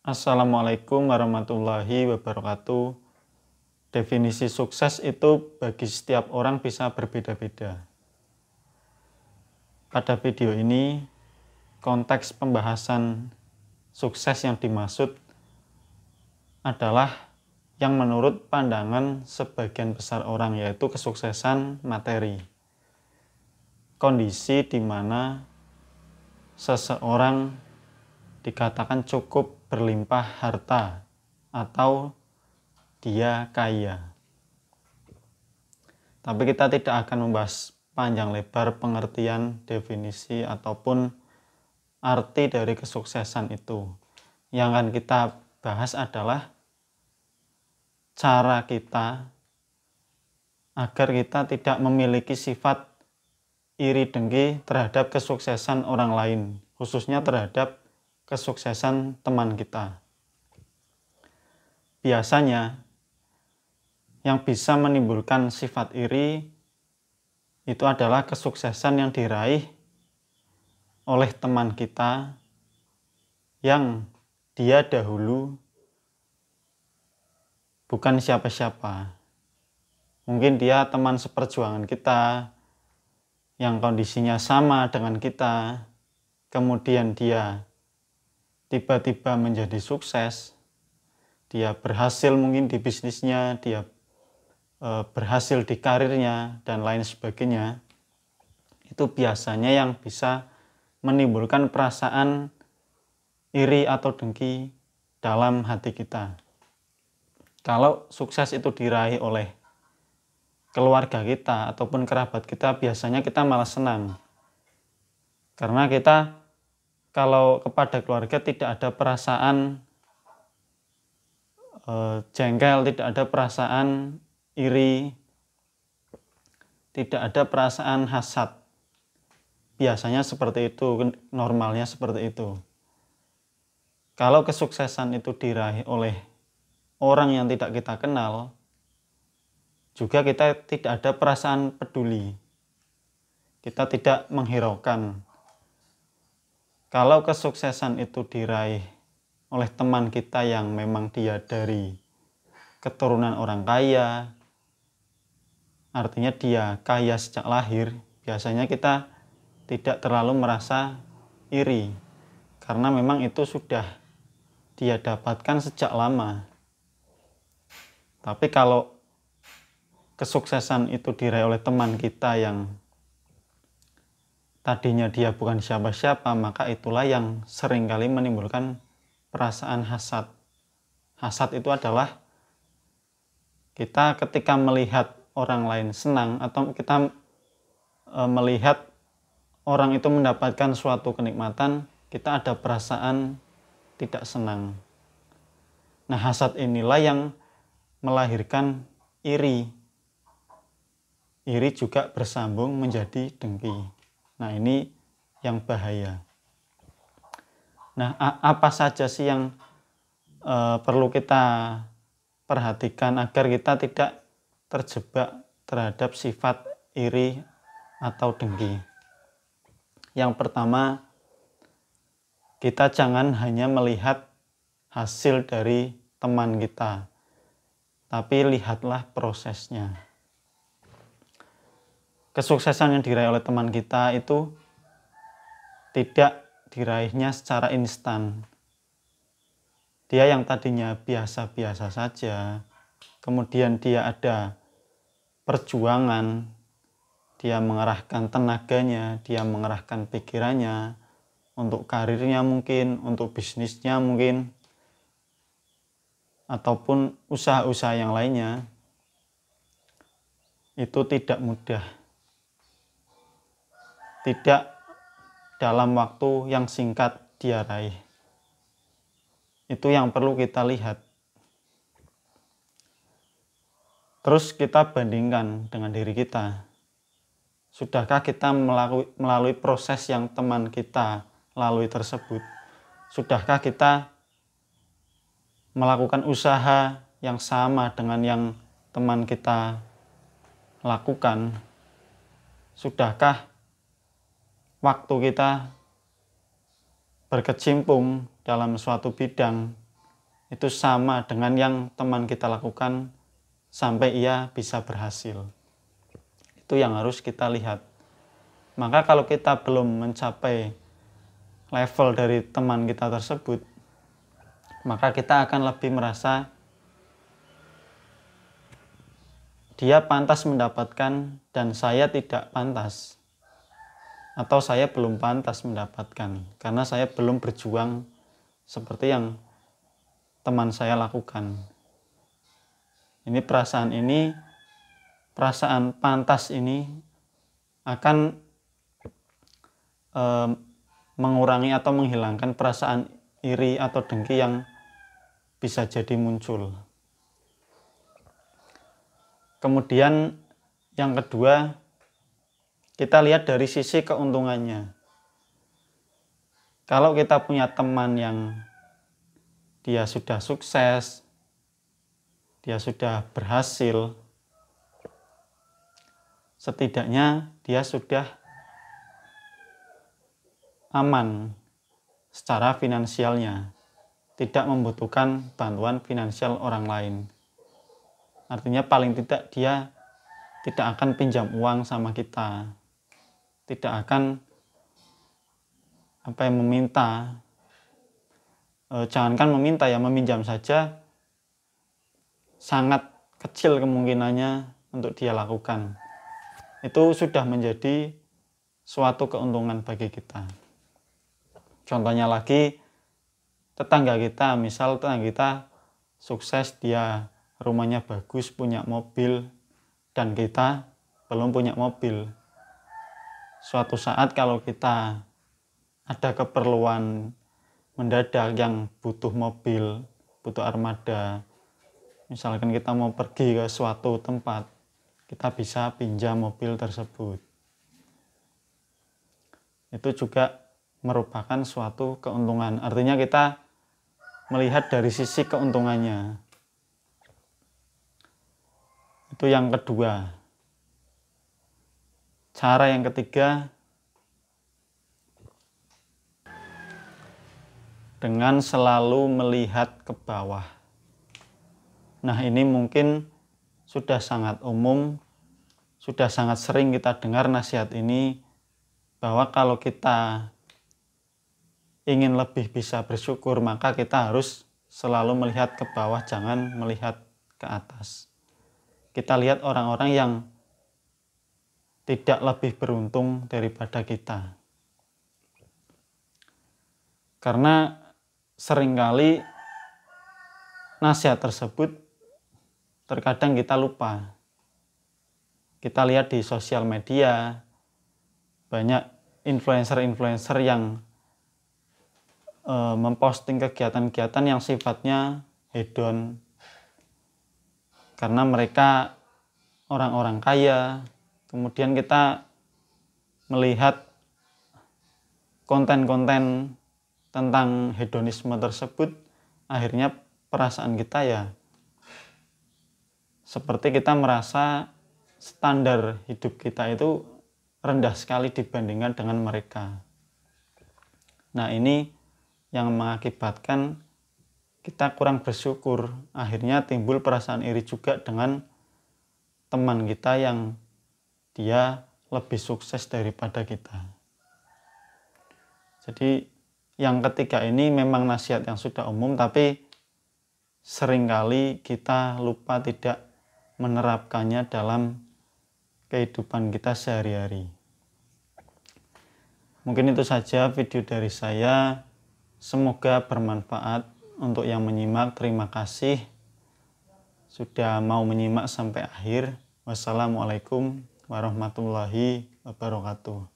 Assalamualaikum warahmatullahi wabarakatuh. Definisi sukses itu bagi setiap orang bisa berbeda-beda. Pada video ini, konteks pembahasan sukses yang dimaksud adalah yang menurut pandangan sebagian besar orang, yaitu kesuksesan materi. Kondisi di mana seseorang dikatakan cukup berlimpah harta atau dia kaya. Tapi kita tidak akan membahas panjang lebar pengertian, definisi, ataupun arti dari kesuksesan itu. Yang akan kita bahas adalah cara kita agar kita tidak memiliki sifat iri dengki terhadap kesuksesan orang lain, khususnya terhadap kesuksesan teman kita. Biasanya yang bisa menimbulkan sifat iri itu adalah kesuksesan yang diraih oleh teman kita yang dia dahulu bukan siapa-siapa. Mungkin dia teman seperjuangan kita yang kondisinya sama dengan kita, kemudian dia tiba-tiba menjadi sukses, dia berhasil mungkin di bisnisnya, dia berhasil di karirnya, dan lain sebagainya. Itu biasanya yang bisa menimbulkan perasaan iri atau dengki dalam hati kita. Kalau sukses itu diraih oleh keluarga kita ataupun kerabat kita, biasanya kita malah senang. Karena kita kalau kepada keluarga tidak ada perasaan jengkel, tidak ada perasaan iri, tidak ada perasaan hasad. Biasanya seperti itu, normalnya seperti itu. Kalau kesuksesan itu diraih oleh orang yang tidak kita kenal, juga kita tidak ada perasaan peduli. Kita tidak menghiraukan. Kalau kesuksesan itu diraih oleh teman kita yang memang dia dari keturunan orang kaya, artinya dia kaya sejak lahir, biasanya kita tidak terlalu merasa iri, karena memang itu sudah dia dapatkan sejak lama. Tapi kalau kesuksesan itu diraih oleh teman kita yang tadinya dia bukan siapa-siapa, maka itulah yang seringkali menimbulkan perasaan hasad. Hasad itu adalah kita ketika melihat orang lain senang, atau kita melihat orang itu mendapatkan suatu kenikmatan, kita ada perasaan tidak senang. Nah, hasad inilah yang melahirkan iri. Iri juga bersambung menjadi dengki. Nah, ini yang bahaya. Nah, apa saja sih yang perlu kita perhatikan agar kita tidak terjebak terhadap sifat iri atau dengki? Yang pertama, kita jangan hanya melihat hasil dari teman kita, tapi lihatlah prosesnya. Kesuksesan yang diraih oleh teman kita itu tidak diraihnya secara instan. Dia yang tadinya biasa-biasa saja, kemudian dia ada perjuangan, dia mengerahkan tenaganya, dia mengerahkan pikirannya untuk karirnya mungkin, untuk bisnisnya mungkin, ataupun usaha-usaha yang lainnya. Itu tidak mudah. Tidak dalam waktu yang singkat dia raih. Itu yang perlu kita lihat. Terus kita bandingkan dengan diri kita. Sudahkah kita melalui proses yang teman kita lalui tersebut? Sudahkah kita melakukan usaha yang sama dengan yang teman kita lakukan? Sudahkah waktu kita berkecimpung dalam suatu bidang itu sama dengan yang teman kita lakukan sampai ia bisa berhasil. Itu yang harus kita lihat. Maka kalau kita belum mencapai level dari teman kita tersebut, maka kita akan lebih merasa dia pantas mendapatkan dan saya tidak pantas, atau saya belum pantas mendapatkan karena saya belum berjuang seperti yang teman saya lakukan. Ini perasaan pantas ini akan mengurangi atau menghilangkan perasaan iri atau dengki yang bisa jadi muncul. Kemudian yang kedua, kita lihat dari sisi keuntungannya. Kalau kita punya teman yang dia sudah sukses, dia sudah berhasil, setidaknya dia sudah aman secara finansialnya, tidak membutuhkan bantuan finansial orang lain. Artinya paling tidak dia tidak akan pinjam uang sama kita, tidak akan meminta, jangankan meminta ya, meminjam saja sangat kecil kemungkinannya untuk dia lakukan. Itu sudah menjadi suatu keuntungan bagi kita. Contohnya lagi, tetangga kita, misal tetangga kita sukses, dia rumahnya bagus, punya mobil, dan kita belum punya mobil. Suatu saat kalau kita ada keperluan mendadak yang butuh mobil, butuh armada, misalkan kita mau pergi ke suatu tempat, kita bisa pinjam mobil tersebut. Itu juga merupakan suatu keuntungan. Artinya kita melihat dari sisi keuntungannya. Itu yang kedua. Cara yang ketiga, dengan selalu melihat ke bawah. Nah, ini mungkin sudah sangat umum, sudah sangat sering kita dengar nasihat ini, bahwa kalau kita ingin lebih bisa bersyukur, maka kita harus selalu melihat ke bawah, jangan melihat ke atas. Kita lihat orang-orang yang tidak lebih beruntung daripada kita. Karena seringkali nasihat tersebut terkadang kita lupa. Kita lihat di sosial media, banyak influencer-influencer yang memposting kegiatan-kegiatan yang sifatnya hedon. Karena mereka orang-orang kaya, kemudian kita melihat konten-konten tentang hedonisme tersebut, akhirnya perasaan kita ya seperti kita merasa standar hidup kita itu rendah sekali dibandingkan dengan mereka. Nah, ini yang mengakibatkan kita kurang bersyukur, akhirnya timbul perasaan iri juga dengan teman kita yang dia lebih sukses daripada kita. Jadi yang ketiga ini memang nasihat yang sudah umum, tapi seringkali kita lupa tidak menerapkannya dalam kehidupan kita sehari-hari. Mungkin itu saja video dari saya, semoga bermanfaat. Untuk yang menyimak, terima kasih sudah mau menyimak sampai akhir. Wassalamualaikum warahmatullahi wabarakatuh.